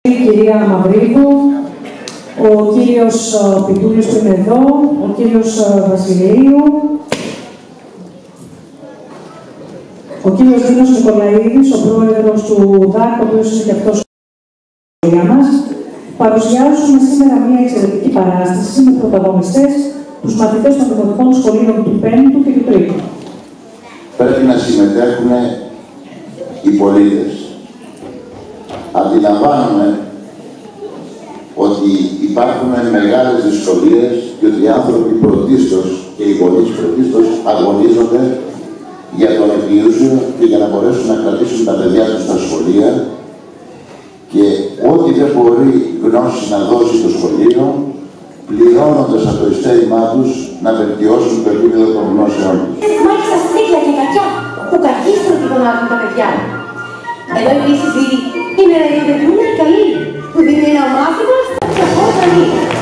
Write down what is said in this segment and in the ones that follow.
Η κυρία Μαυρίδου, ο κύριος Πιτούλης που είναι εδώ, ο κύριος Βασιλείου, ο κύριος Δίνος Νικολαίδης, ο πρόεδρος του ΔΑΚ, ο οποίος είναι και αυτός για μας, παρουσιάζουμε σήμερα μια εξαιρετική παράσταση με πρωταγωνιστές τους μαθητές των δημοτικών σχολείων του 5ου και του 3ου. Πρέπει να συμμετέχουν οι πολίτες. Αντιλαμβάνομαι ότι υπάρχουν μεγάλες δυσκολίες και ότι οι άνθρωποι πρωτίστως και οι γονείς πρωτίστως αγωνίζονται για τον εκπλήρωσιο και για να μπορέσουν να κρατήσουν τα παιδιά τους στα σχολεία και ό,τι δεν μπορεί γνώση να δώσει το σχολείο, πληρώνοντας από το ειστέρημά τους να βελτιώσουν το επίπεδο των γνώσεών τους. Μάλιστα στέκια και κακιά που καθίστρουν τη γονάτων τα παιδιά. Εδώ επίσης είναι ραδιοδοτημία καλή που δίνει ένα μάθημα στα ψαχώς ανήλικα.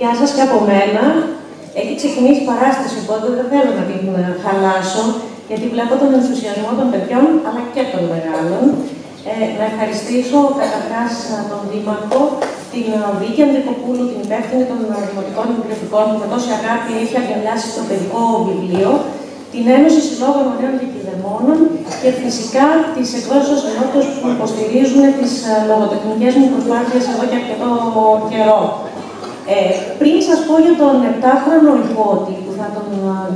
Γεια σας και από μένα. Έχει ξεκινήσει παράσταση, οπότε δεν θέλω να την χαλάσω, γιατί βλέπω τον ενθουσιασμό των παιδιών, αλλά και των μεγάλων. Να ευχαριστήσω καταρχάς τον Δήμαρχο, την Βίκη Ανδρικοπούλου, την υπεύθυνη των Δημοτικών Βιβλιοθηκών, που με τόση αγάπη έχει αγκαλιάσει το παιδικό βιβλίο, την Ένωση Συλλόγων Νέων και Κηδεμόνων και φυσικά τις εκδόσεις Ενότητος που υποστηρίζουν τις λογοτεχνικές μου προσπάθειες εδώ και αρκετό καιρό. Πριν σας πω για τον 7χρονο υπότη που θα τον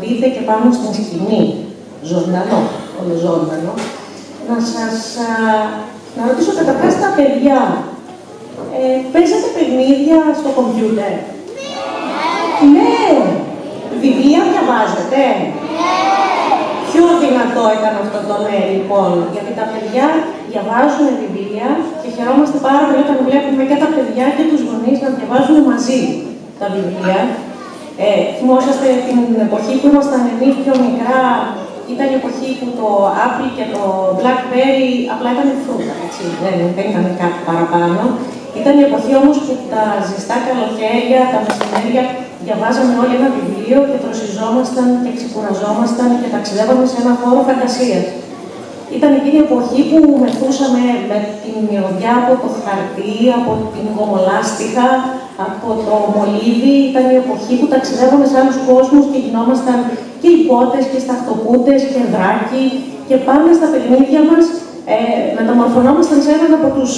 δείτε και πάνω στην σκηνή, ζωντανό, ολοζώντανο, να ρωτήσω καταρχάς τα παιδιά. Παίζετε παιχνίδια στο κομπιούτερ? Ναι! Βιβλία διαβάζετε? Πιο δυνατό ήταν αυτό το ναι, λοιπόν, γιατί τα παιδιά διαβάζουν βιβλία και χαιρόμαστε πάρα πολύ όταν βλέπουμε και τα παιδιά και τους γονείς να διαβάζουν μαζί τα βιβλία. Θυμόσαστε την εποχή που ήμασταν εμείς πιο μικρά, ήταν η εποχή που το Apple και το Blackberry απλά ήταν φρούτα, έτσι, δεν ήταν κάτι παραπάνω. Ήταν η εποχή όμως που τα ζεστά καλοκαίρια, τα μεσημέρια, διαβάζαμε όλοι ένα βιβλίο και δροσιζόμασταν και ξεκουραζόμασταν και ταξιδεύαμε σε ένα χώρο φαντασίας. Ήταν εκείνη η εποχή που μεθούσαμε με την μυρωδιά από το χαρτί, από την γομολάστιχα, από το μολύβι. Ήταν η εποχή που ταξιδεύαμε σε άλλους κόσμους και γινόμασταν και υπότες και σταχτοπούτες και δράκοι και πάμε στα παιχνίδια μας. Μεταμορφωνόμασταν σε έναν από τους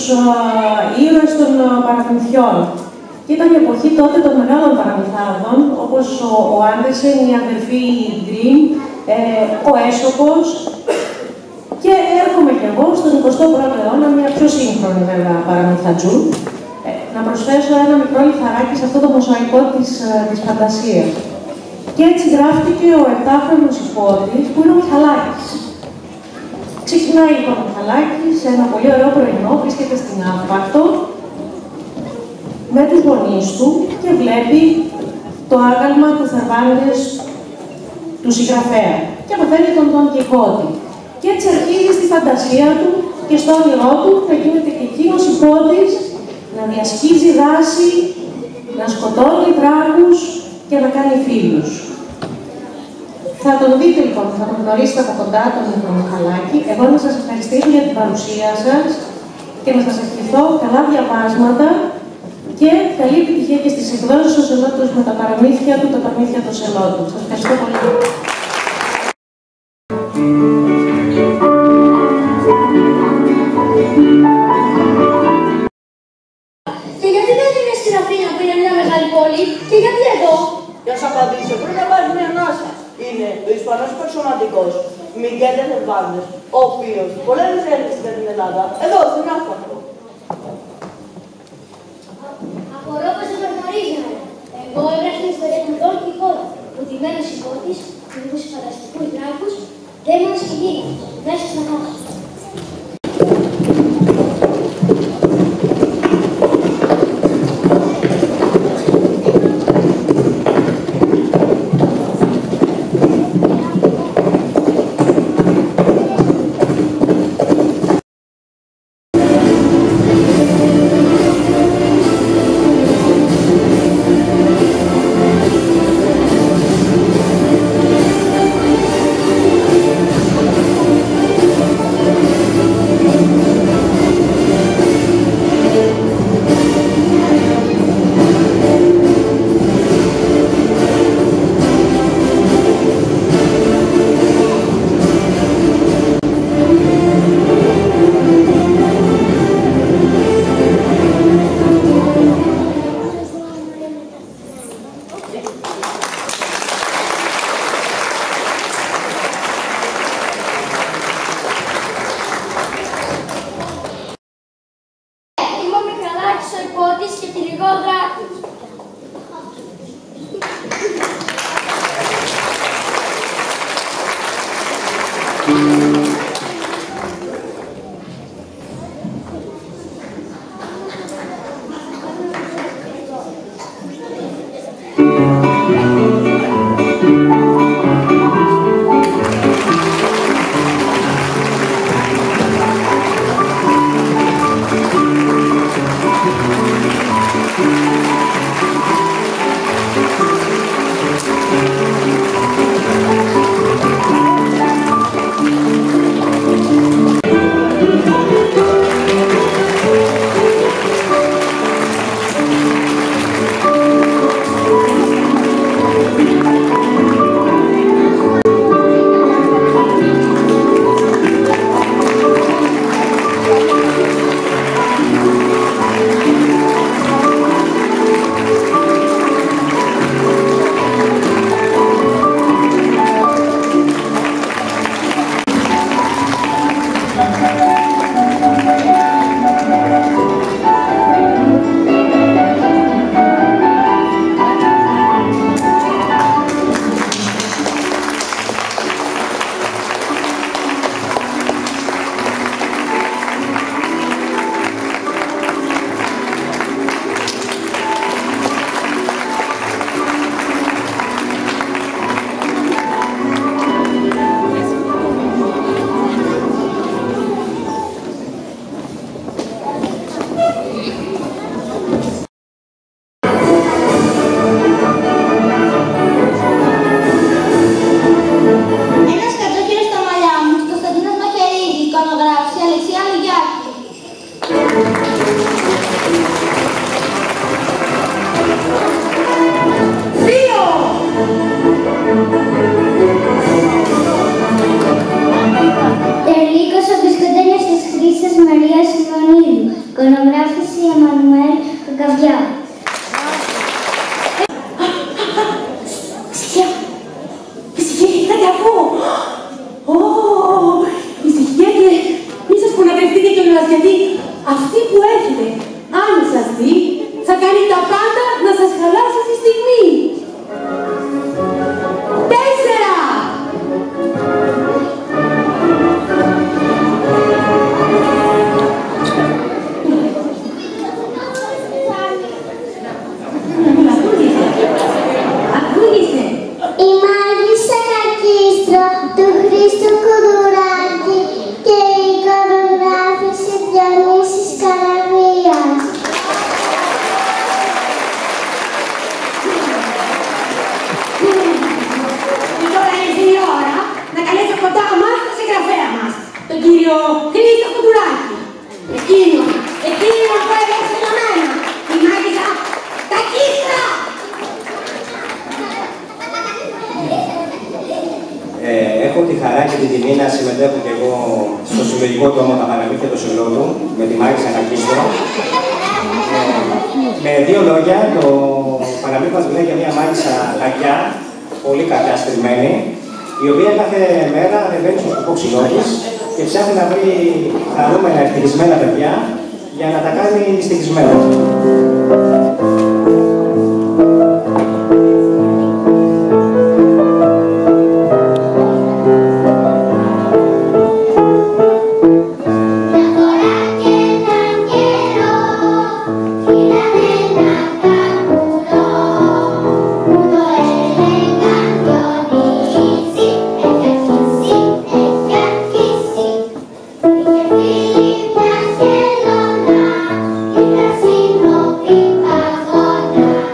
ήρωες των παραμυθιών. Και ήταν η εποχή τότε των μεγάλων παραμυθάδων, όπως ο Άντερσεν, η αδερφή Γκριν, ο Έσοπος. Και έρχομαι κι εγώ στον 21ο αιώνα, μια πιο σύγχρονη βέβαια παραμυθατζού, να προσθέσω ένα μικρό λιθαράκι σε αυτό το μοσαϊκό της φαντασίας. Και έτσι γράφτηκε ο 7χρονος υπότης, που είναι ο Μιχαλάκης. Ξεκινάει λοιπόν ο Μιχαλάκης σε ένα πολύ ωραίο πρωινό, βρίσκεται στην Άπαρτο, με τους γονείς του και βλέπει το άγαλμα του Θερβάνιδες του συγγραφέα και μαθαίνει τον Ντον Κιχώτη. Και έτσι αρχίζει στη φαντασία του και στο όνειρό του να γίνεται και εκείνος υπότης, να διασχίζει δάση, να σκοτώνει δράκους και να κάνει φίλους. Θα τον δείτε λοιπόν, θα τον γνωρίσετε από κοντά τον Μιχαλάκη. Εγώ να σας ευχαριστήσω για την παρουσία σας και να σας ευχηθώ καλά διαβάσματα και καλή επιτυχία και στις εκδόσεις του Σελότους με τα παραμύθια του, τα παραμύθια του Σελότου. Σας ευχαριστώ πολύ. Και γιατί δεν είναι στην Αθήνα που είναι μια μεγάλη πόλη και γιατί εδώ? Για να σας απαντήσω, πρέπει να πάρει μια ανάσα. Είναι ο Ισπανός υπερσωματικός, Μιγγέλ Ερβάνδες, ο οποίος πολλές έργες για την Ελλάδα, εδώ στην Άπαρτο. Λιγογράφης. Εικονογράφηση Εμμανουέλ Κακαβιά. Ησυχία, θα τα πω. Ησυχία και μη σας πονακρευτείτε κιόλας, γιατί αυτή που έρχεται, αν σας δει, θα κάνει τα πάντα να σας χαλάσει τη στιγμή. 4! Η Μάγισσα Κακίστρο του Χρήστου Κουδουράκη και η εικονογράφηση Διονύσης Καραβίας. Τώρα ήρθε η ώρα να καλέσω κοντά μας τον συγγραφέα μας, τον κύριο Χρήστο Κουδουράκη. Εκείνο που έγραψε για μένα, η Μάγισσα Κακίστρα. Έχω τη χαρά και την τιμή να συμμετέχω και εγώ στο συλλογικό του «Τα Παραμύθια του Συλλόγου» με τη Μάγισσα Κακίστρο. Με δύο λόγια, το παραμύθι μας μιλάει για μια μάγισσα κακιά, πολύ κακιά στριμμένη, η οποία κάθε μέρα ανεβαίνει στο σκοπό ξυλό της και ψάχνει να βρει χαρούμενα, ευτυχισμένα παιδιά για να τα κάνει δυστυχισμένα. Una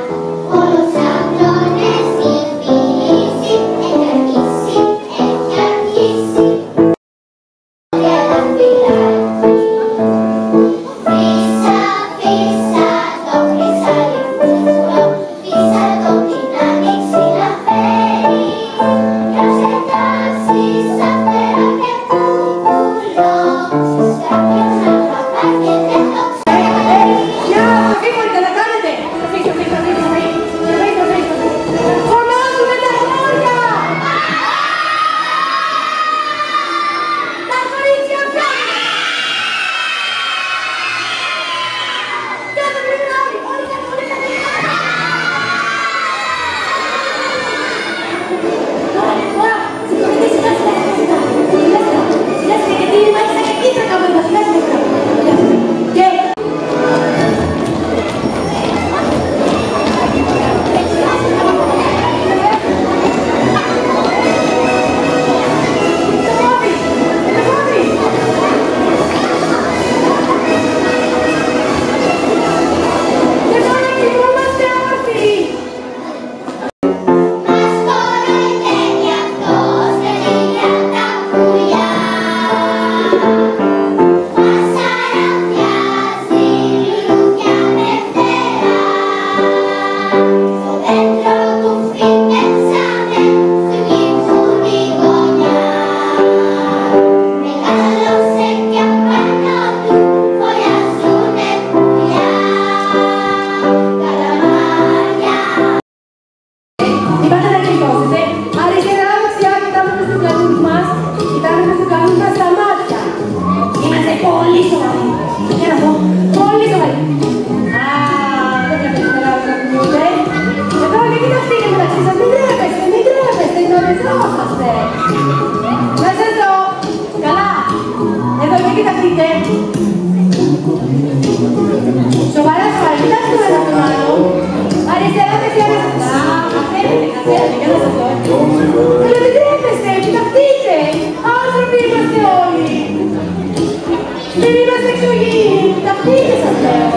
Δεν είμαστε εξωγήινοι, ταυτείτε σας λέω.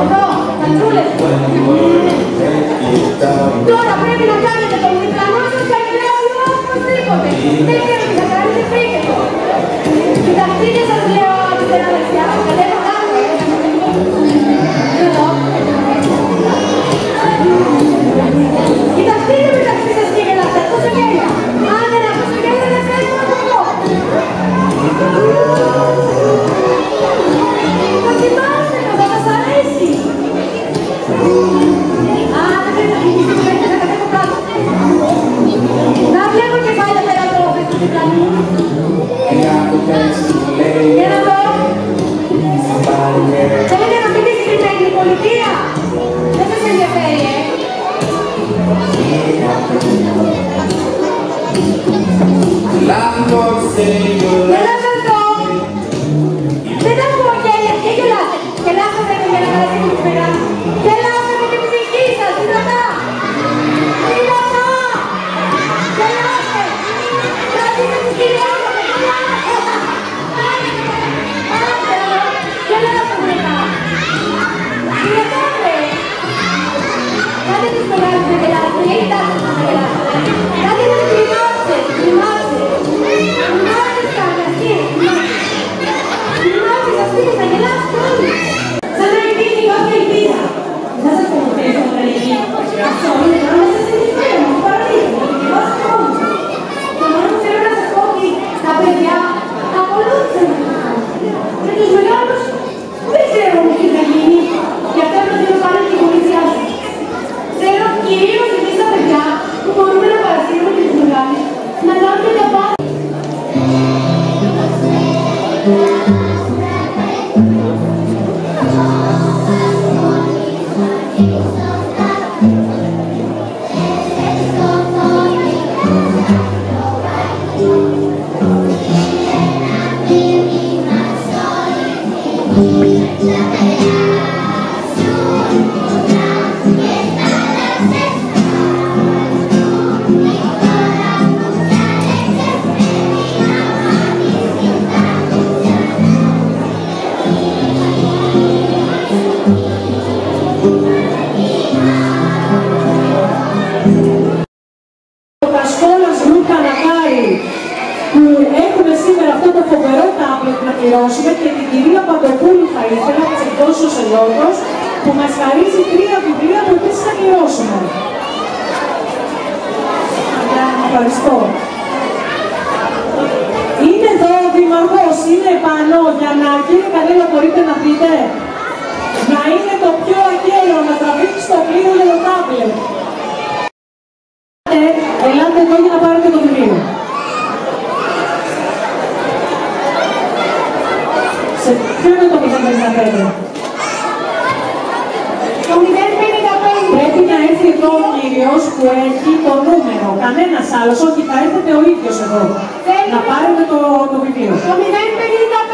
Εδώ, κατσούλες. Τώρα πρέπει να κάνετε τον διπλανό σας καγκελάριο οπωσδήποτε. Δεν ξέρω τι θα κάνετε, φύγετε. Κοιταχτείτε σας λέω αριστερά δεξιά, κατέβα κάτω. Εδώ. Κοιταχτείτε μεταξύ σας και γελάτε, τόσο γέλια. Αν δεν ακούσω γέλια δεν φέρνω να το πω. Δοκιμάστε το, θα σας αρέσει. Α, δεν πρέπει να κοιτήσετε, θα κατέβω κάτω. Να βλέπω κεφάλια πέρα από το όφες του διπλανού. Για να δω. Θέλετε να μην συγκεκριμένη η πολιτεία. Δεν σας ενδιαφέρει, Δεν θα σας δω. Δεν θα πω γέλια και γελάστε. Γελάστε πρέπει για να καλέσει την πέρα. Γελάστε με την ψυχή σας, δυνατά. Δυνατά. Γελάστε. Κρατήστε τις κυρίες σας, γελάστε. Άντε, γελάστε μετά. Δυνατάτε. Κάντε τις μεγάλες να γελάστε, γιατί κοιτάξτε να γελάστε. Κάντε τις κρυμάξες, κρυμάξες. Κρυμάξες καρδιαστήρες, κρυμάξες. Κρυμάξες αστήρες, να γελάσετε όλοι. Σαν να υπήρχε κάποια ελπίδα. Δεν σας πω ποτέ στο τρελική. Αυτό είναι να μέσα στην ιστορία μου, παραδείγμα, ότι διαβάσετε όλοι. Το μόνο που θέλω να σας πω ότι τα παιδιά ακολούθησαν αυτό. Και τους μεγάλους δεν ξέρω τι θα γίνει. Γι' αυτό θα θέλω πάλι την βοήθειά σας. Θέλω κυρίως εμείς τα παιδιά που μπορούμε να παρασύρουμε και τους μεγάλους να κάνουμε τα πάντα. Και την κυρία Παντοπούλου θα ήθελα να της εκδώσω σε λόγος που μας χαρίζει 3 βιβλία που επίσης θα κληρώσουμε. Ευχαριστώ. Είναι εδώ ο Δήμαρχος, είναι επάνω για να, κύριε Κανέλα, μπορείτε να δείτε. Να είναι το πιο αγγέλο, να τραβήξει το πλοίο για το τάμπλετ. Ελάτε εδώ για να πάρετε το βιβλίο. Ποιο είναι το 055? Το 055. Πρέπει να έρθει εδώ ο κύριος που έχει το νούμερο. Κανένας άλλος, όχι, θα έρθετε ο ίδιος εδώ. Να πάρετε το βιβλίο. Το 055.